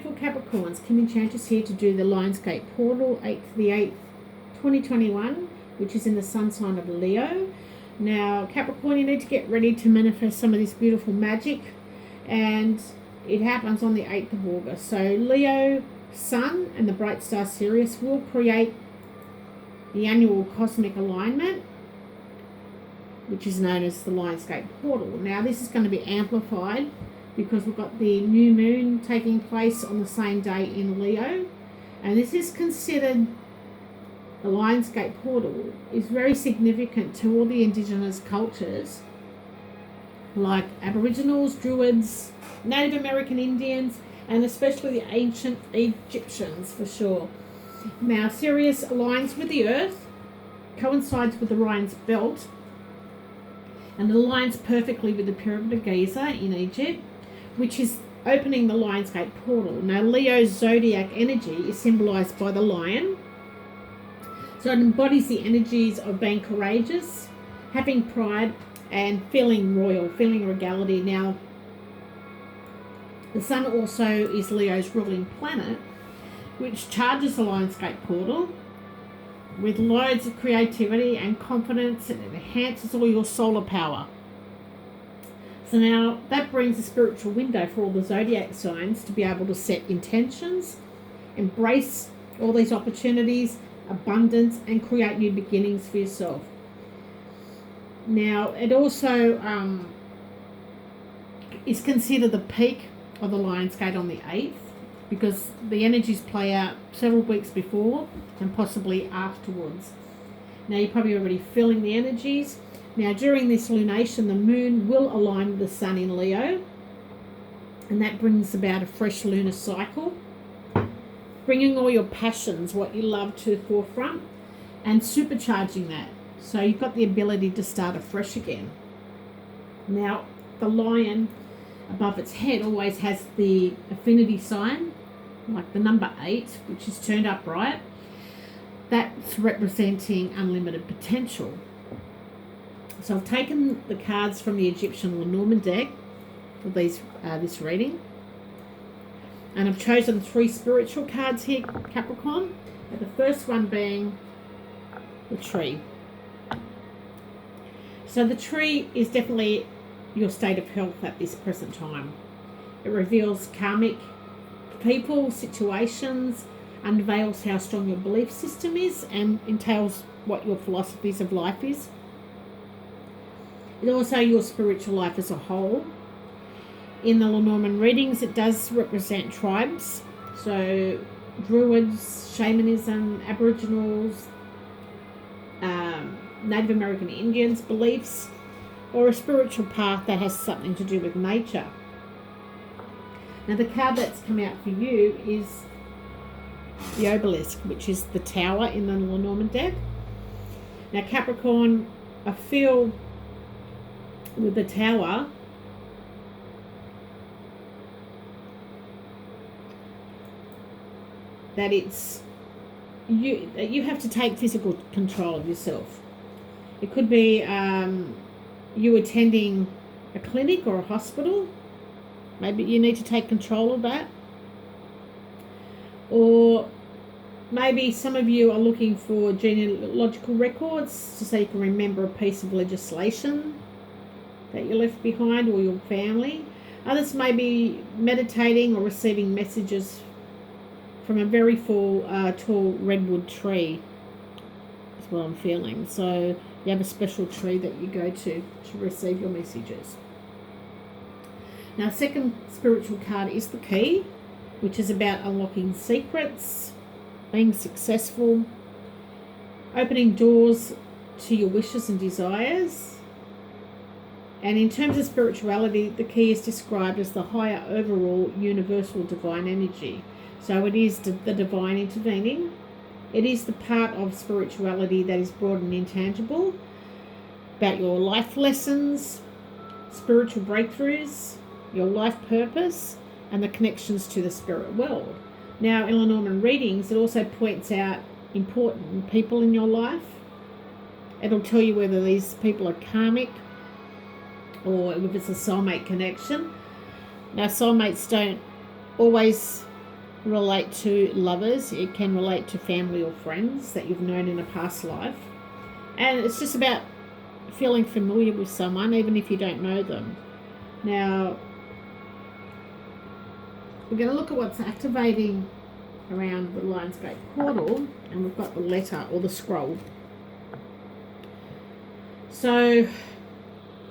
beautiful Capricorns, Kim Enchantress here to do the Lionsgate portal, 8th to the 8th, 2021, which is in the sun sign of Leo. Now, Capricorn, you need to get ready to manifest some of this beautiful magic, and it happens on the 8th of August. So Leo, Sun, and the bright star Sirius will create the annual cosmic alignment, which is known as the Lionsgate portal. Now, this is going to be amplified because we've got the new moon taking place on the same day in Leo, and this is considered, the Lionsgate portal is very significant to all the indigenous cultures like Aboriginals, Druids, Native American Indians, and especially the ancient Egyptians for sure. Now, Sirius aligns with the Earth, coincides with Orion's belt, and it aligns perfectly with the Pyramid of Giza in Egypt, which is opening the Lionsgate portal. Now, Leo's zodiac energy is symbolized by the lion. So it embodies the energies of being courageous, having pride, and feeling royal, feeling regality. Now, the sun also is Leo's ruling planet, which charges the Lionsgate portal with loads of creativity and confidence, and it enhances all your solar power. So now that brings a spiritual window for all the zodiac signs to be able to set intentions, embrace all these opportunities, abundance, and create new beginnings for yourself. Now, it also is considered the peak of the Lionsgate on the 8th, because the energies play out several weeks before and possibly afterwards. Now, you're probably already feeling the energies. Now, during this lunation, the moon will align with the sun in Leo, and that brings about a fresh lunar cycle, bringing all your passions, what you love, to the forefront and supercharging that. So you've got the ability to start afresh again. Now, the lion above its head always has the affinity sign, like the number 8, which is turned upright. That's representing unlimited potential. So I've taken the cards from the Egyptian Lenormand deck for this reading, and I've chosen 3 spiritual cards here, Capricorn. And the first one being the tree. So the tree is definitely your state of health at this present time. It reveals karmic people, situations, unveils how strong your belief system is, and entails what your philosophies of life is. It's also your spiritual life as a whole. In the Lenormand readings, it does represent tribes, so Druids, shamanism, Aboriginals, Native American Indians, beliefs, or a spiritual path that has something to do with nature. Now, the card that's come out for you is the obelisk, which is the tower in the Lenormand deck. Now, Capricorn, I feel with the tower, that it's you have to take physical control of yourself. It could be you attending a clinic or a hospital. Maybe you need to take control of that. Or maybe some of you are looking for genealogical records so you can remember a piece of legislation that you left behind, or your family. Others may be meditating or receiving messages from a very tall redwood tree, is what I'm feeling. So you have a special tree that you go to receive your messages. Now, second spiritual card is the key, which is about unlocking secrets, being successful, opening doors to your wishes and desires. And in terms of spirituality, the key is described as the higher overall universal divine energy. So it is the divine intervening. It is the part of spirituality that is broad and intangible, about your life lessons, spiritual breakthroughs, your life purpose, and the connections to the spirit world. Now, in Lenormand readings, it also points out important people in your life. It'll tell you whether these people are karmic or if it's a soulmate connection. Now, soulmates don't always relate to lovers. It can relate to family or friends that you've known in a past life. And it's just about feeling familiar with someone, even if you don't know them. Now, we're going to look at what's activating around the Lionsgate portal, and we've got the letter or the scroll. So,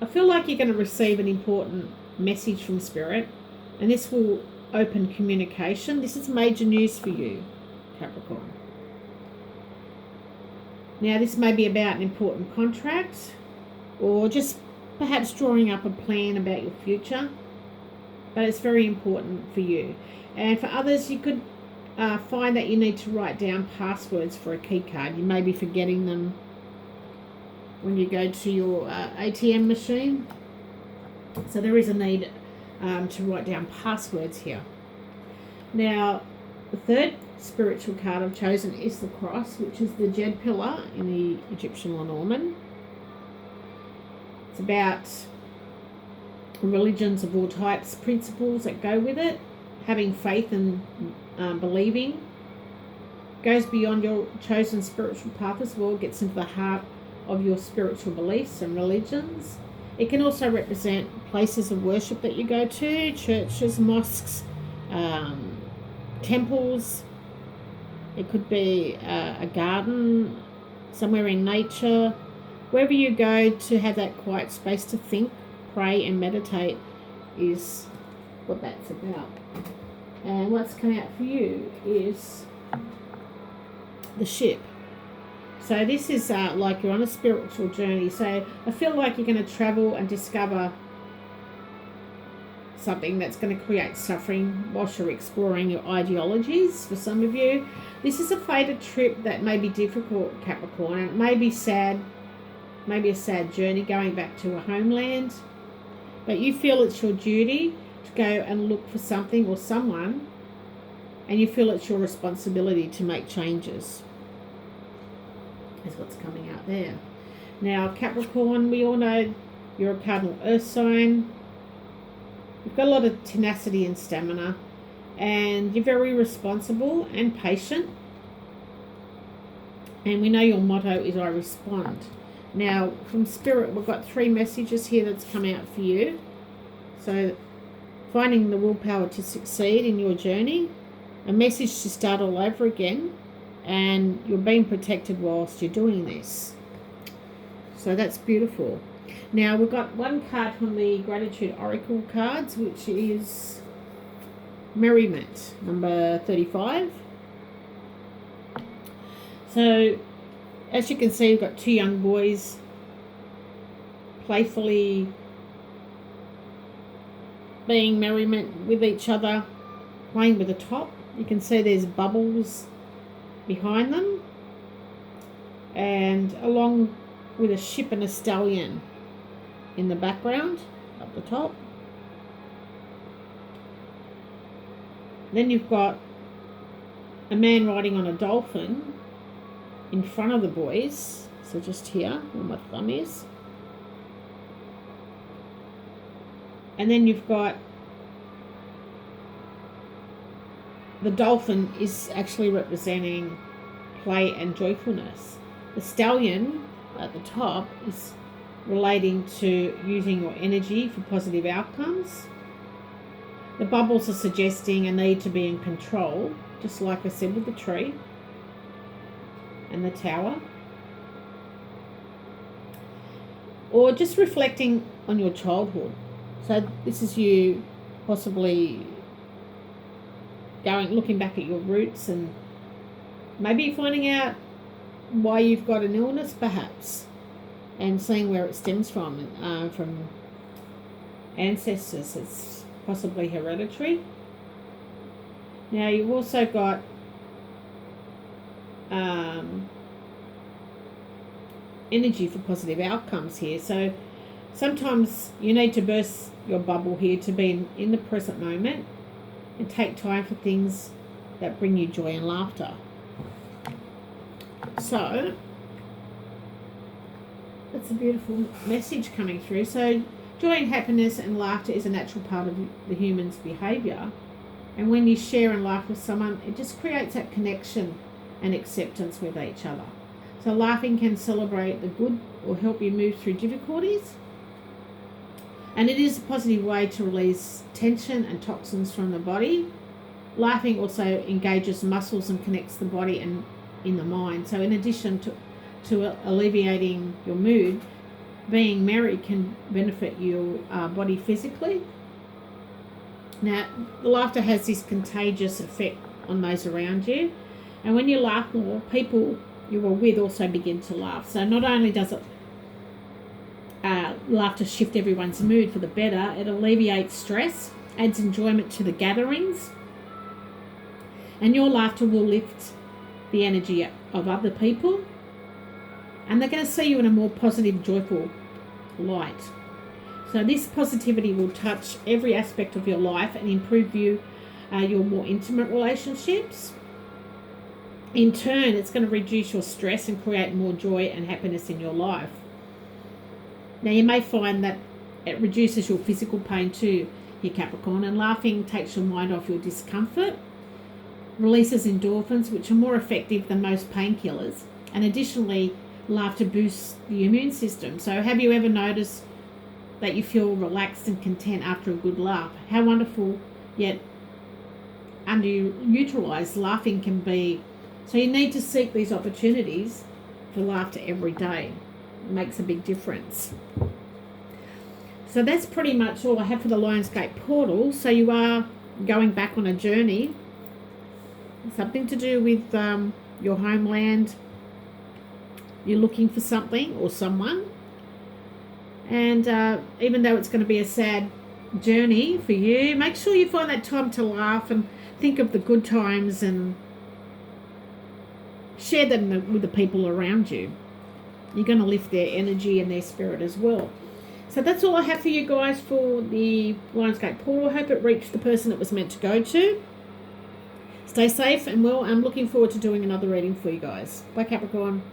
I feel like you're going to receive an important message from Spirit, and this will open communication. This is major news for you, Capricorn. Now, this may be about an important contract, or just perhaps drawing up a plan about your future, but it's very important for you. And for others, you could find that you need to write down passwords for a key card. You may be forgetting them when you go to your ATM machine. So there is a need to write down passwords here. Now, the third spiritual card I've chosen is the cross, which is the Jed pillar in the Egyptian Lenormand. It's about religions of all types, principles that go with it, having faith and believing. Goes beyond your chosen spiritual path as well, gets into the heart of your spiritual beliefs and religions. It can also represent places of worship that you go to, churches, mosques, temples. It could be a garden, somewhere in nature. Wherever you go to have that quiet space to think, pray and meditate is what that's about. And what's come out for you is the ship. So this is like you're on a spiritual journey. So I feel like you're going to travel and discover something that's going to create suffering whilst you're exploring your ideologies. For some of you, this is a fated trip that may be difficult, Capricorn. It may be sad, maybe a sad journey going back to a homeland, but you feel it's your duty to go and look for something or someone, and you feel it's your responsibility to make changes. Is what's coming out there. Now, Capricorn, we all know you're a cardinal earth sign. You've got a lot of tenacity and stamina, and you're very responsible and patient. And we know your motto is I respond. Now, from Spirit, we've got 3 messages here that's come out for you. So, finding the willpower to succeed in your journey, a message to start all over again, and you're being protected whilst you're doing this. So that's beautiful. Now, we've got one card from the Gratitude Oracle cards, which is Merriment, number 35. So, as you can see, we've got 2 young boys playfully being merriment with each other, playing with the top. You can see there's bubbles behind them, and along with a ship and a stallion in the background up the top. Then you've got a man riding on a dolphin in front of the boys, so just here where my thumb is. And then you've got the dolphin is actually representing play and joyfulness. The stallion at the top is relating to using your energy for positive outcomes. The bubbles are suggesting a need to be in control, just like I said with the tree and the tower. Or just reflecting on your childhood. So this is you possibly looking back at your roots, and maybe finding out why you've got an illness perhaps, and seeing where it stems from ancestors. It's possibly hereditary. Now you've also got energy for positive outcomes here. So sometimes you need to burst your bubble here to be in the present moment and take time for things that bring you joy and laughter. So that's a beautiful message coming through. So joy and happiness and laughter is a natural part of the human's behaviour. And when you share and laugh with someone, it just creates that connection and acceptance with each other. So laughing can celebrate the good or help you move through difficulties. And it is a positive way to release tension and toxins from the body. Laughing also engages muscles and connects the body and in the mind. So in addition to alleviating your mood, being merry can benefit your body physically. Now, laughter has this contagious effect on those around you. And when you laugh more, people you are with also begin to laugh. So not only does it laughter shift everyone's mood for the better, it alleviates stress, adds enjoyment to the gatherings, and your laughter will lift the energy of other people, and they're going to see you in a more positive, joyful light. So this positivity will touch every aspect of your life and improve your more intimate relationships. In turn, it's going to reduce your stress and create more joy and happiness in your life. Now, you may find that it reduces your physical pain too, your Capricorn, and laughing takes your mind off your discomfort, releases endorphins, which are more effective than most painkillers, and additionally, laughter boosts the immune system. So have you ever noticed that you feel relaxed and content after a good laugh? How wonderful yet underutilized laughing can be. So you need to seek these opportunities for laughter every day. It makes a big difference. So that's pretty much all I have for the Lionsgate portal. So you are going back on a journey, something to do with your homeland. You're looking for something or someone. And even though it's going to be a sad journey for you, make sure you find that time to laugh and think of the good times and share them with the people around you. You're going to lift their energy and their spirit as well. So that's all I have for you guys for the Lionsgate portal. I hope it reached the person it was meant to go to. Stay safe and well. I'm looking forward to doing another reading for you guys. Bye, Capricorn.